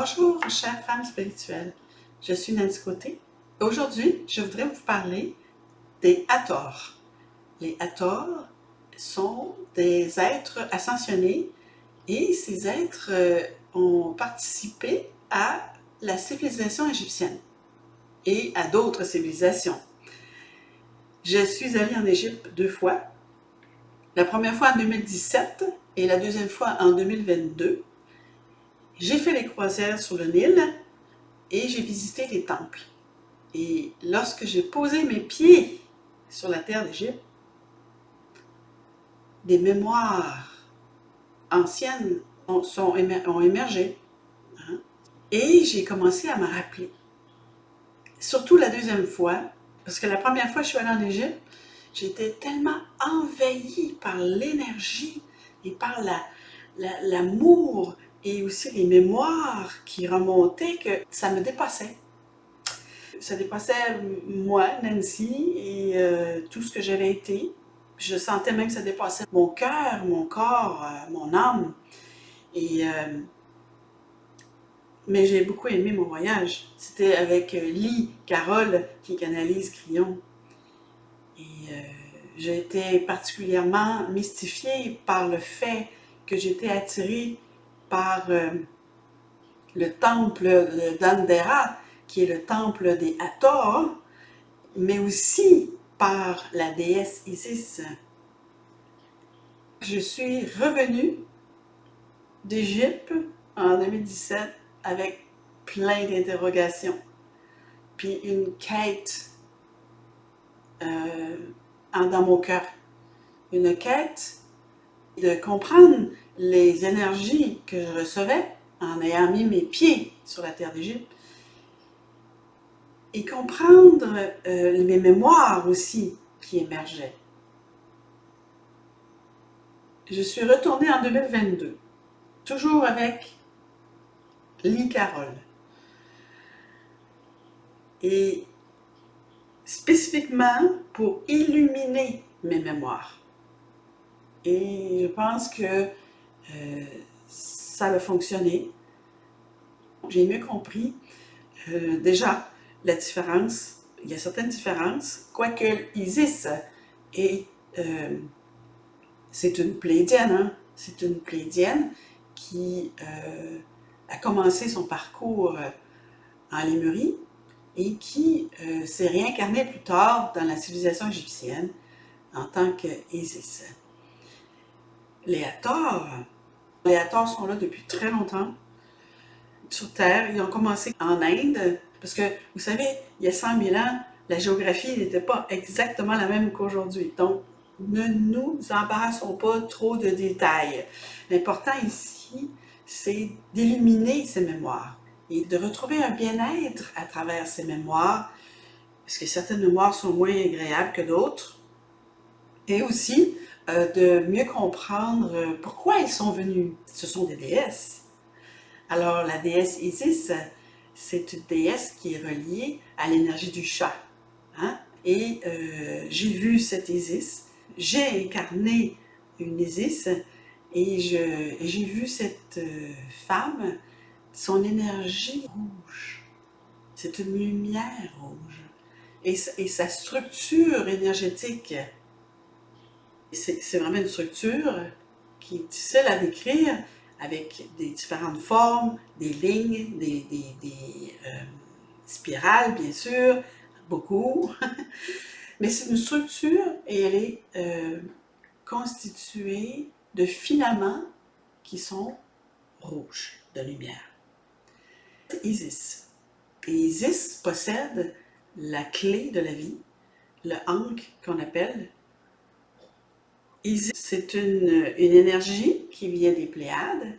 Bonjour, chères femmes spirituelles. Je suis Nancy Côté. Aujourd'hui, je voudrais vous parler des Hathors. Les Hathors sont des êtres ascensionnés et ces êtres ont participé à la civilisation égyptienne et à d'autres civilisations. Je suis allée en Égypte 2 fois. La première fois en 2017 et la deuxième fois en 2022. J'ai fait les croisières sur le Nil et j'ai visité les temples. Et lorsque j'ai posé mes pieds sur la terre d'Égypte, des mémoires anciennes ont émergé. Et j'ai commencé à me rappeler. Surtout la deuxième fois, parce que la première fois que je suis allée en Égypte, j'étais tellement envahie par l'énergie et par l'amour et aussi les mémoires qui remontaient que ça me dépassait. Ça dépassait moi, Nancy, et tout ce que j'avais été. Je sentais même que ça dépassait mon cœur, mon corps, mon âme. Mais j'ai beaucoup aimé mon voyage. C'était avec Lee Carole qui canalise Crillon. J'ai été particulièrement mystifiée par le fait que j'étais attirée par le temple d'Andera, qui est le temple des Hathors, mais aussi par la déesse Isis. Je suis revenue d'Égypte en 2017 avec plein d'interrogations, puis une quête dans mon cœur. Une quête de comprendre les énergies que je recevais en ayant mis mes pieds sur la terre d'Égypte et comprendre mes mémoires aussi qui émergeaient. Je suis retournée en 2022, toujours avec Lee Carole. Et spécifiquement pour illuminer mes mémoires. Et je pense que ça a fonctionné. J'ai mieux compris déjà la différence. Il y a certaines différences, quoique Isis est c'est une pléiadienne, hein? C'est une pléiadienne qui a commencé son parcours en Lémurie et qui s'est réincarnée plus tard dans la civilisation égyptienne en tant qu'Isis. Les Hathors sont là depuis très longtemps sur Terre. Ils ont commencé en Inde, parce que, vous savez, il y a 100 000 ans, la géographie n'était pas exactement la même qu'aujourd'hui. Donc, ne nous embarrassons pas trop de détails. L'important ici, c'est d'illuminer ces mémoires et de retrouver un bien-être à travers ces mémoires, parce que certaines mémoires sont moins agréables que d'autres, et aussi de mieux comprendre pourquoi ils sont venus. Ce sont des déesses. Alors, la déesse Isis, c'est une déesse qui est reliée à l'énergie du chat. Hein? Et j'ai vu cette Isis, j'ai incarné une Isis, et j'ai vu cette femme, son énergie rouge. C'est une lumière rouge. Et sa structure énergétique, c'est vraiment une structure qui est difficile à décrire, avec des différentes formes, des lignes, des spirales, bien sûr, beaucoup. Mais c'est une structure et elle est constituée de filaments qui sont rouges, de lumière. Isis. Et Isis possède la clé de la vie, le Ankh qu'on appelle. Isis, c'est une énergie qui vient des Pléiades,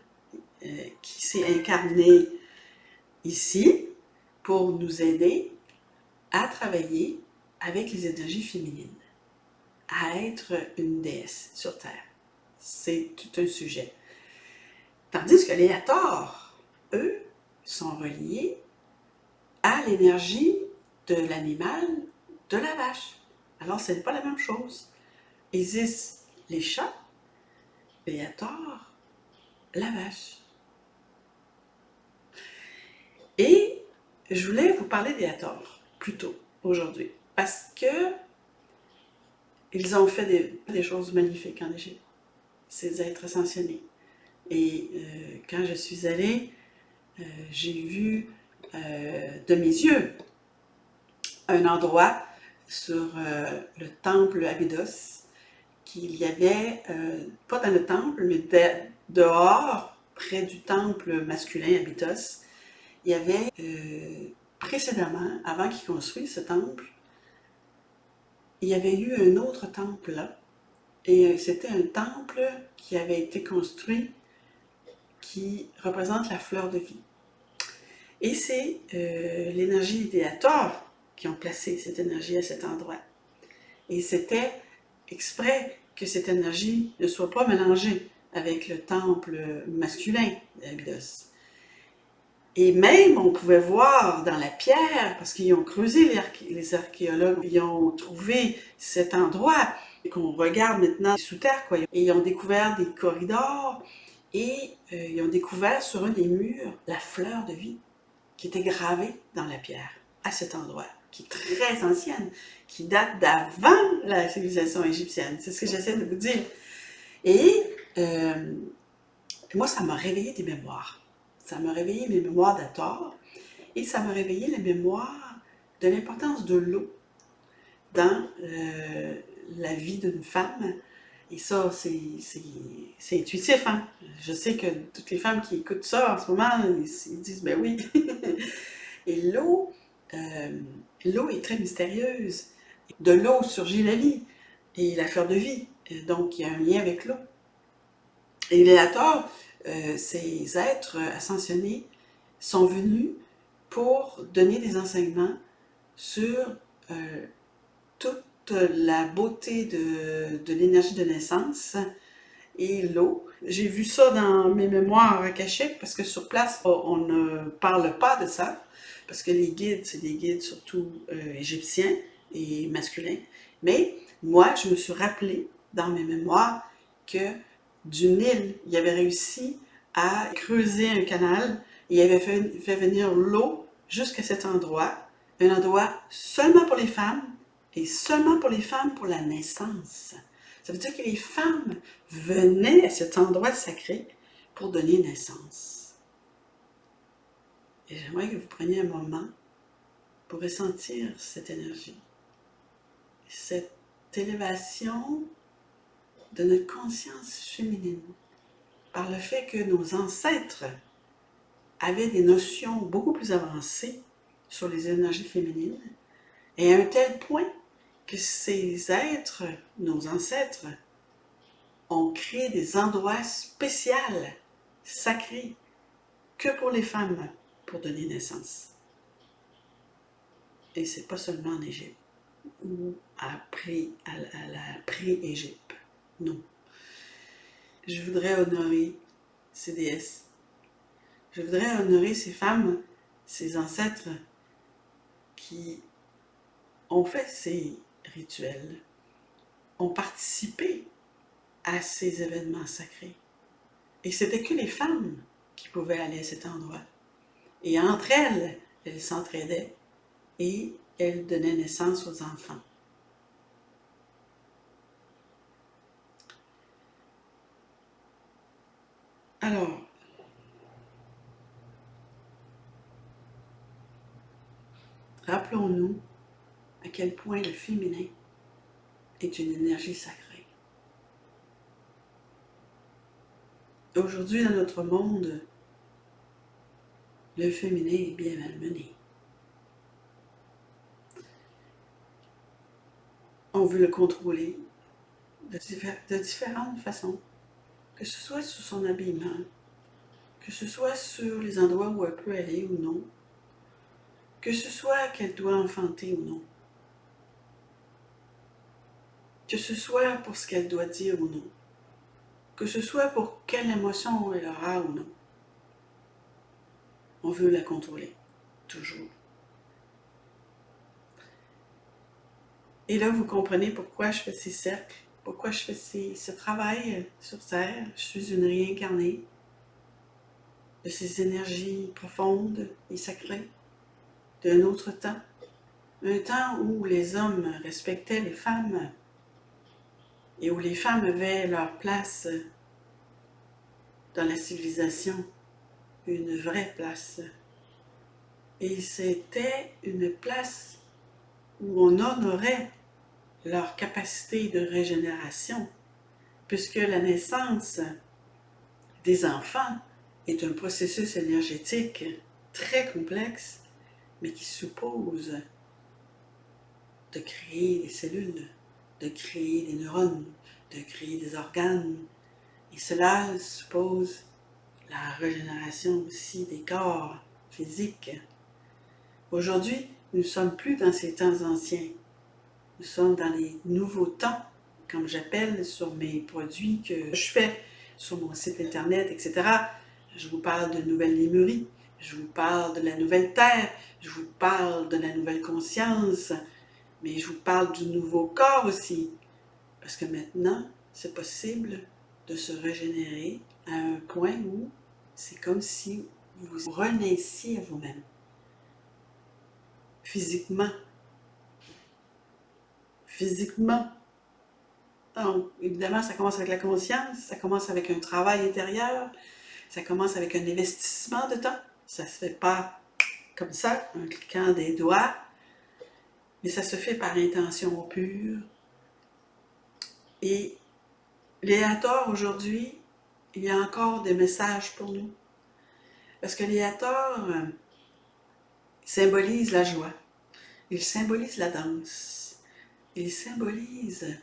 qui s'est incarnée ici pour nous aider à travailler avec les énergies féminines, à être une déesse sur Terre. C'est tout un sujet. Tandis que les Hathors, eux, sont reliés à l'énergie de l'animal, de la vache. Alors, ce n'est pas la même chose. Isis, les chats, les Hathors, la vache. Je voulais vous parler des Hathors, plutôt, aujourd'hui, parce que ils ont fait des choses magnifiques en Égypte, ces êtres ascensionnés. Et quand je suis allée, j'ai vu de mes yeux un endroit sur le temple Abydos, qu'il y avait, pas dans le temple, mais dehors, près du temple masculin Abydos, il y avait précédemment, avant qu'ils construisent ce temple, il y avait eu un autre temple là. Et c'était un temple qui avait été construit qui représente la fleur de vie. Et c'est l'énergie des Hathors qui ont placé cette énergie à cet endroit. Et c'était exprès que cette énergie ne soit pas mélangée avec le temple masculin d'Abydos. Et même, on pouvait voir dans la pierre, parce qu'ils ont creusé, les archéologues, ils ont trouvé cet endroit qu'on regarde maintenant sous terre, quoi. Et ils ont découvert des corridors et ils ont découvert sur un des murs la fleur de vie qui était gravée dans la pierre, à cet endroit, qui est très ancienne, qui date d'avant la civilisation égyptienne. C'est ce que j'essaie de vous dire. Et moi, ça m'a réveillé des mémoires. Ça m'a réveillé mes mémoires d'Hathor et ça m'a réveillé les mémoires de l'importance de l'eau dans la vie d'une femme. Et ça, c'est intuitif, hein? Je sais que toutes les femmes qui écoutent ça en ce moment, ils disent, ben oui. Et l'eau est très mystérieuse. De l'eau surgit la vie et la fleur de vie. Donc, il y a un lien avec l'eau. Et les Hathors, ces êtres ascensionnés, sont venus pour donner des enseignements sur toute la beauté de l'énergie de naissance et l'eau. J'ai vu ça dans mes mémoires cachées parce que sur place, on ne parle pas de ça parce que les guides, c'est des guides surtout égyptiens et masculins. Mais moi, je me suis rappelé dans mes mémoires que du Nil, il avait réussi à creuser un canal et il avait fait venir l'eau jusqu'à cet endroit, un endroit seulement pour les femmes et seulement pour les femmes pour la naissance. Ça veut dire que les femmes venaient à cet endroit sacré pour donner naissance. Et j'aimerais que vous preniez un moment pour ressentir cette énergie, cette élévation de notre conscience féminine, par le fait que nos ancêtres avaient des notions beaucoup plus avancées sur les énergies féminines, et à un tel point que ces êtres, nos ancêtres, ont créé des endroits spéciaux, sacrés, que pour les femmes, pour donner naissance. Et c'est pas seulement en Égypte, ou à la pré-Égypte, non. Je voudrais honorer ces déesses. Je voudrais honorer ces femmes, ces ancêtres qui ont fait ces rituels, ont participé à ces événements sacrés. Et c'était que les femmes qui pouvaient aller à cet endroit. Et entre elles, elles s'entraidaient et elles donnaient naissance aux enfants. Alors, rappelons-nous à quel point le féminin est une énergie sacrée. Aujourd'hui, dans notre monde, le féminin est bien malmené. On veut le contrôler de différentes façons, que ce soit sur son habillement, que ce soit sur les endroits où elle peut aller ou non, que ce soit qu'elle doit enfanter ou non, que ce soit pour ce qu'elle doit dire ou non, que ce soit pour quelle émotion elle aura ou non. On veut la contrôler, toujours. Et là, vous comprenez pourquoi je fais ces cercles, pourquoi je fais ce travail sur Terre. Je suis une réincarnée de ces énergies profondes et sacrées. d'un autre temps. Un temps où les hommes respectaient les femmes et où les femmes avaient leur place dans la civilisation, une vraie place. Et c'était une place où on honorait leur capacité de régénération, puisque la naissance des enfants est un processus énergétique très complexe, mais qui suppose de créer des cellules, de créer des neurones, de créer des organes. Et cela suppose la régénération aussi des corps physiques. Aujourd'hui, nous ne sommes plus dans ces temps anciens. Nous sommes dans les nouveaux temps, comme j'appelle sur mes produits que je fais sur mon site internet, etc. Je vous parle de nouvelle Lémurie, je vous parle de la nouvelle Terre, je vous parle de la nouvelle conscience, mais je vous parle du nouveau corps aussi. Parce que maintenant, c'est possible de se régénérer à un point où c'est comme si vous renaissiez vous-même, physiquement. Physiquement. Donc, évidemment, ça commence avec la conscience, ça commence avec un travail intérieur, ça commence avec un investissement de temps. Ça ne se fait pas comme ça, en cliquant des doigts, mais ça se fait par intention pure. Et Léator, aujourd'hui, il y a encore des messages pour nous. Parce que Léator symbolise la joie, il symbolise la danse, il symbolise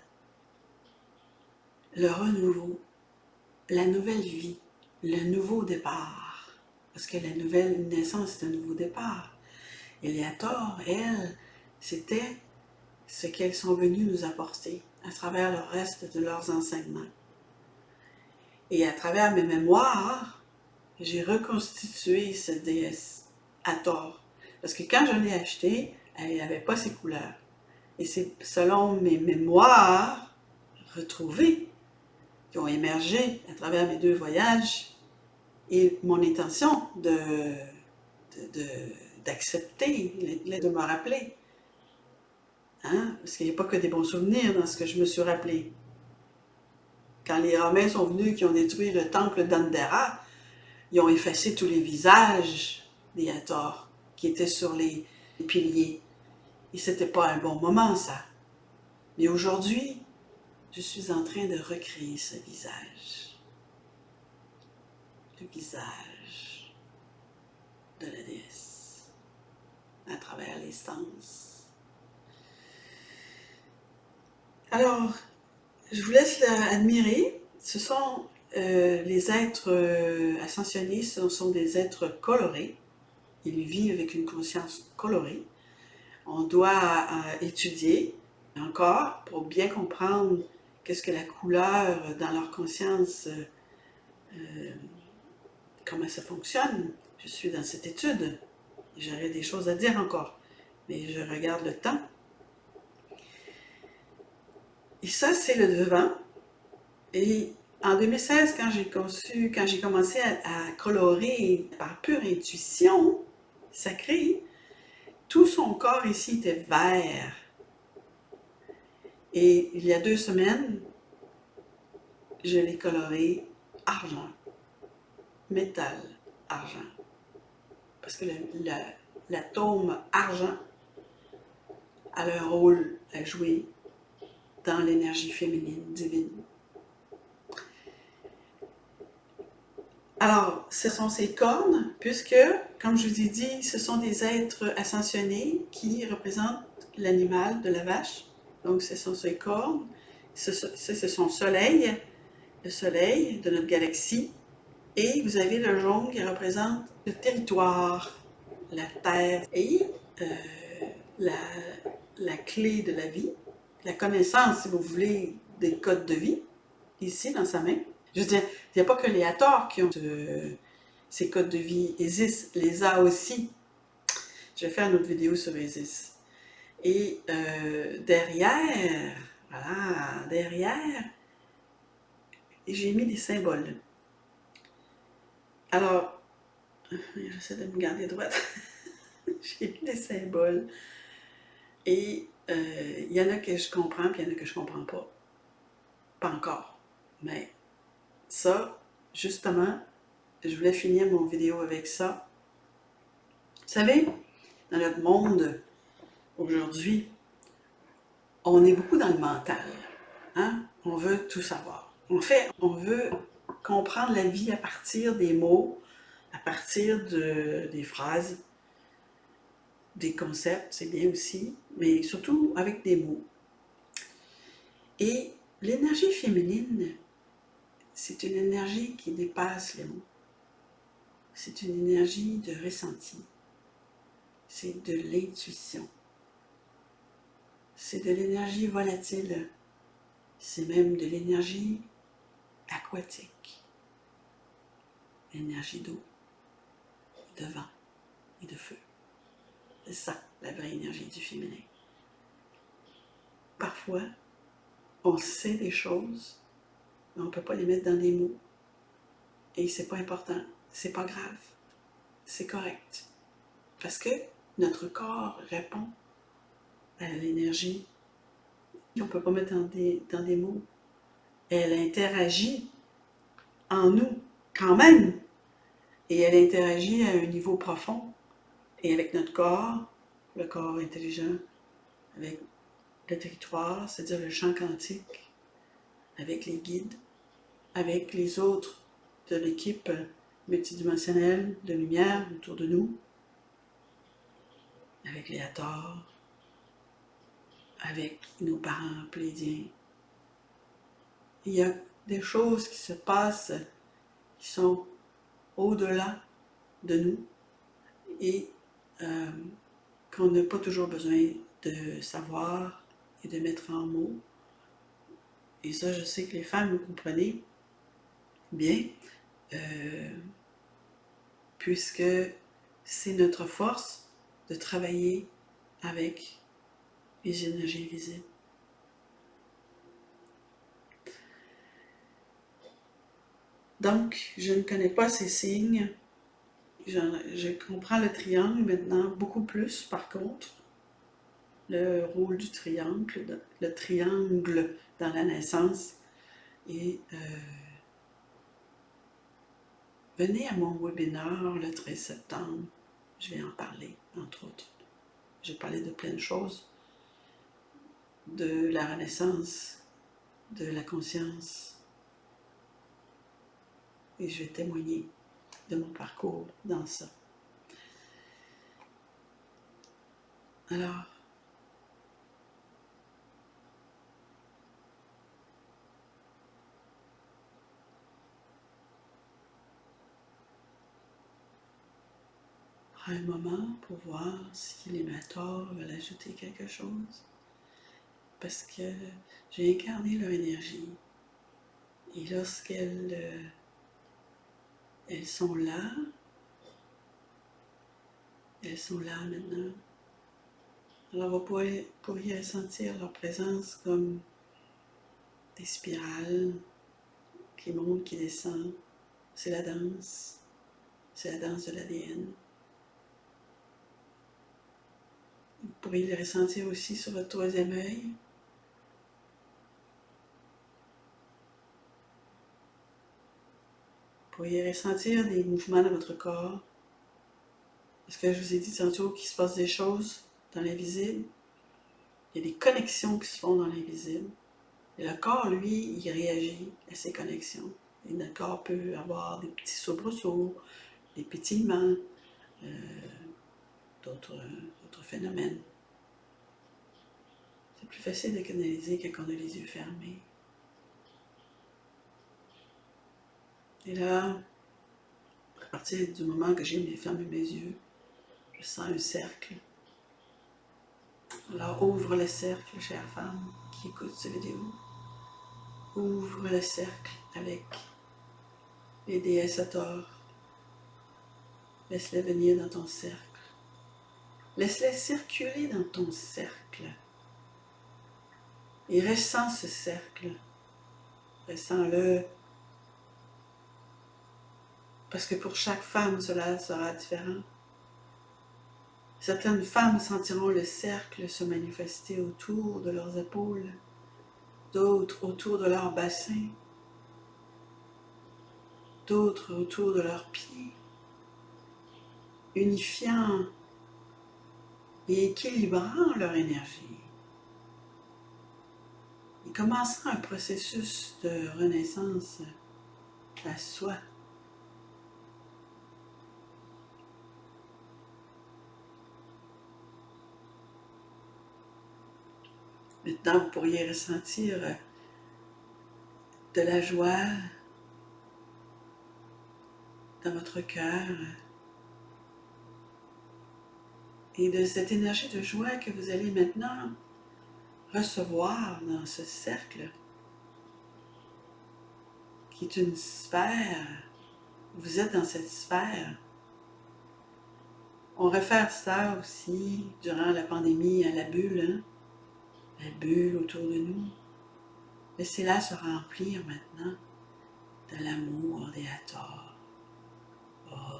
le renouveau, la nouvelle vie, le nouveau départ. Parce que la nouvelle naissance, c'est un nouveau départ. Et Léator, elle, c'était ce qu'elles sont venues nous apporter à travers le reste de leurs enseignements. Et à travers mes mémoires, j'ai reconstitué cette déesse Hathor. Parce que quand je l'ai achetée, elle n'avait pas ses couleurs. Et c'est selon mes mémoires retrouvées qui ont émergé à travers mes 2 voyages et mon intention d'accepter, de me rappeler. Hein? Parce qu'il n'y a pas que des bons souvenirs dans ce que je me suis rappelé. Quand les Romains sont venus, qui ont détruit le temple d'Andera, ils ont effacé tous les visages des Hathor qui étaient sur les piliers. Et c'était pas un bon moment, ça. Mais aujourd'hui, je suis en train de recréer ce visage. Le visage de la déesse à travers les sens. Alors, je vous laisse admirer. Ce sont les êtres ascensionnés, ce sont des êtres colorés. Ils vivent avec une conscience colorée. On doit étudier encore pour bien comprendre qu'est-ce que la couleur dans leur conscience, comment ça fonctionne. Je suis dans cette étude. J'aurais des choses à dire encore, mais je regarde le temps. Et ça, c'est le devant. Et en 2016, quand j'ai commencé à colorer par pure intuition sacrée, tout son corps ici était vert. Et il y a 2 semaines, je l'ai coloré argent, métal, argent. Parce que l'atome argent a un rôle à jouer dans l'énergie féminine divine. Alors, ce sont ces cornes, puisque, comme je vous ai dit, ce sont des êtres ascensionnés qui représentent l'animal de la vache. Donc, ce sont ces cornes, c'est son soleil, le soleil de notre galaxie. Et vous avez le jaune qui représente le territoire, la terre et la clé de la vie, la connaissance, si vous voulez, des codes de vie, ici dans sa main. Je veux dire, il n'y a pas que les Hathors qui ont ces codes de vie. Isis les a aussi. Je vais faire une autre vidéo sur Isis. Et derrière, voilà, derrière, j'ai mis des symboles. Alors, j'essaie de me garder droite. J'ai mis des symboles. Et il y en a que je comprends, puis il y en a que je comprends pas. Pas encore. Mais ça, justement, je voulais finir mon vidéo avec ça. Vous savez, dans notre monde aujourd'hui, on est beaucoup dans le mental. Hein? On veut tout savoir. En fait, on veut comprendre la vie à partir des mots, à partir des phrases, des concepts, c'est bien aussi, mais surtout avec des mots. Et l'énergie féminine, c'est une énergie qui dépasse les mots. C'est une énergie de ressenti. C'est de l'intuition. C'est de l'énergie volatile. C'est même de l'énergie aquatique. L'énergie d'eau, de vent et de feu. C'est ça, la vraie énergie du féminin. Parfois, on sait des choses, mais on ne peut pas les mettre dans des mots. Et c'est pas important, c'est pas grave, c'est correct. Parce que notre corps répond à l'énergie qu'on ne peut pas mettre dans des mots. Elle interagit en nous, quand même. Et elle interagit à un niveau profond. Et avec notre corps, le corps intelligent, avec le territoire, c'est-à-dire le champ quantique, avec les guides, avec les autres de l'équipe multidimensionnelle de lumière autour de nous, avec les Hathors, avec nos parents plédiens. Il y a des choses qui se passent qui sont au-delà de nous et qu'on n'a pas toujours besoin de savoir et de mettre en mots. Et ça, je sais que les femmes, vous comprenez bien, puisque c'est notre force de travailler avec les énergies visibles. Donc, je ne connais pas ces signes. Je comprends le triangle maintenant beaucoup plus, par contre. Le rôle du triangle, le triangle dans la naissance. Et venez à mon webinaire le 13 septembre. Je vais en parler, entre autres. Je vais parler de plein de choses. De la renaissance, de la conscience. Et je vais témoigner de mon parcours dans ça. Alors, prends un moment pour voir si les mentors veulent ajouter quelque chose. Parce que j'ai incarné leur énergie. Et lorsqu'elles elles sont là maintenant. Alors vous pourriez ressentir leur présence comme des spirales qui montent, qui descendent. C'est la danse de l'ADN. Vous pourriez les ressentir aussi sur votre troisième œil. Vous pourriez ressentir des mouvements dans votre corps. Parce que je vous ai dit tantôt qu'il se passe des choses dans l'invisible. Il y a des connexions qui se font dans l'invisible. Et le corps, lui, il réagit à ces connexions. Et notre corps peut avoir des petits soubresauts, des pétillements, d'autres phénomènes. C'est plus facile de canaliser quand on a les yeux fermés. Et là, à partir du moment que j'ai fermé mes yeux, je sens un cercle. Alors ouvre le cercle, chère femme qui écoute cette vidéo. Ouvre le cercle avec les déesses Hathor. Laisse-les venir dans ton cercle. Laisse-les circuler dans ton cercle. Et ressens ce cercle. Ressens-le. Parce que pour chaque femme, cela sera différent. Certaines femmes sentiront le cercle se manifester autour de leurs épaules, d'autres autour de leur bassin, d'autres autour de leurs pieds, unifiant et équilibrant leur énergie et commençant un processus de renaissance à soi. Maintenant, vous pourriez ressentir de la joie dans votre cœur et de cette énergie de joie que vous allez maintenant recevoir dans ce cercle qui est une sphère. Vous êtes dans cette sphère. On réfère ça aussi durant la pandémie à la bulle, hein? La bulle autour de nous. Laissez-la se remplir maintenant de l'amour d'Eator. Oh.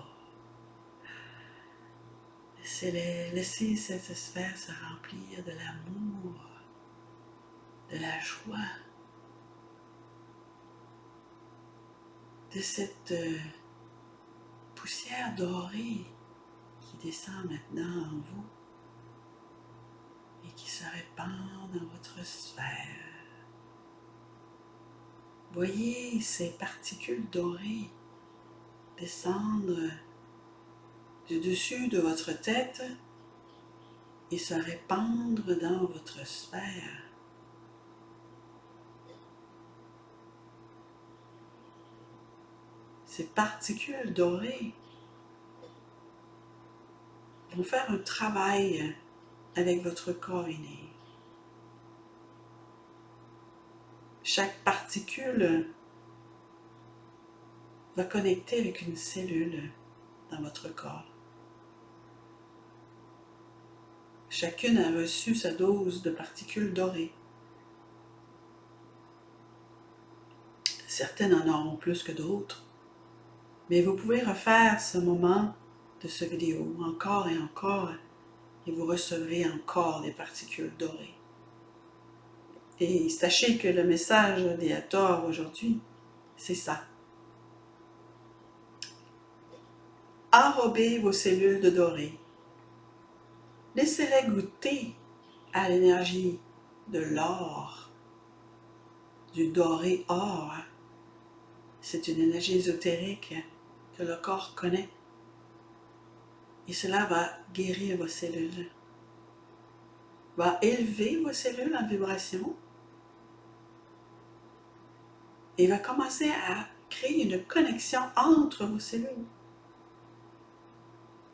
Laissez cette sphère se remplir de l'amour, de la joie, de cette poussière dorée qui descend maintenant en vous et qui se répand dans votre sphère. Voyez ces particules dorées descendre du dessus de votre tête et se répandre dans votre sphère. Ces particules dorées vont faire un travail avec votre corps inné. Chaque particule va connecter avec une cellule dans votre corps. Chacune a reçu sa dose de particules dorées. Certaines en auront plus que d'autres, mais vous pouvez refaire ce moment de ce vidéo encore et encore et vous recevrez encore des particules dorées. Et sachez que le message d'Eator aujourd'hui, c'est ça. Enrobez vos cellules de doré. Laissez-les goûter à l'énergie de l'or, du doré or. C'est une énergie ésotérique que le corps connaît. Et cela va guérir vos cellules, va élever vos cellules en vibration et va commencer à créer une connexion entre vos cellules.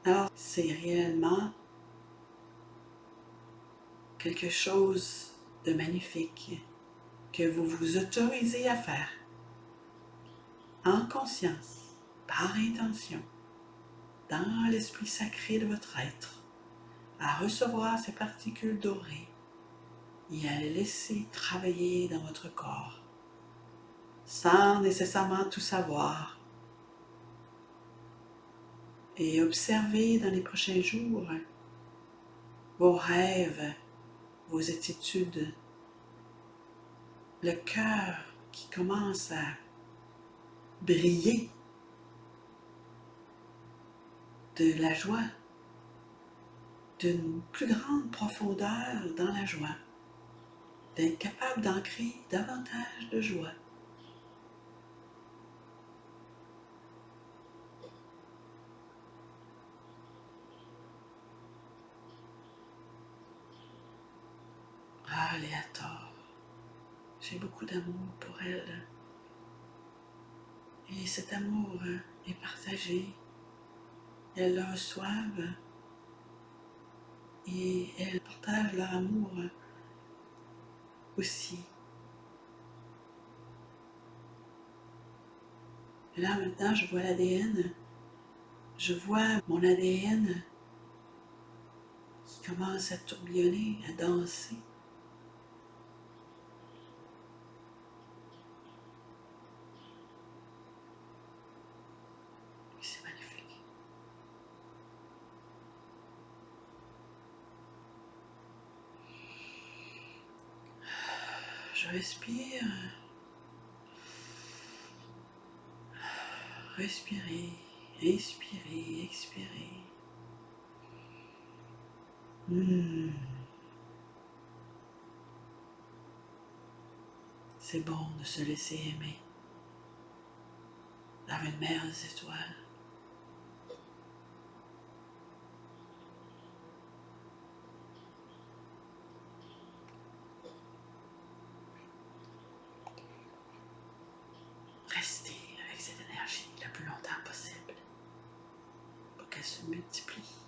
Alors, c'est réellement quelque chose de magnifique que vous vous autorisez à faire en conscience, par intention, dans l'esprit sacré de votre être, à recevoir ces particules dorées et à les laisser travailler dans votre corps, sans nécessairement tout savoir. Et observez dans les prochains jours vos rêves, vos attitudes, le cœur qui commence à briller de la joie, d'une plus grande profondeur dans la joie, d'être capable d'ancrer davantage de joie. Ah, Eator, j'ai beaucoup d'amour pour elle. Et cet amour est partagé. Elles le reçoivent et elles partagent leur amour aussi. Et là maintenant, je vois l'ADN. Je vois mon ADN qui commence à tourbillonner, à danser. Et c'est magnifique. respire. Respirez, inspirez, expirez. C'est bon de se laisser aimer dans une mer des étoiles. Restez avec cette énergie le plus longtemps possible pour qu'elle se multiplie.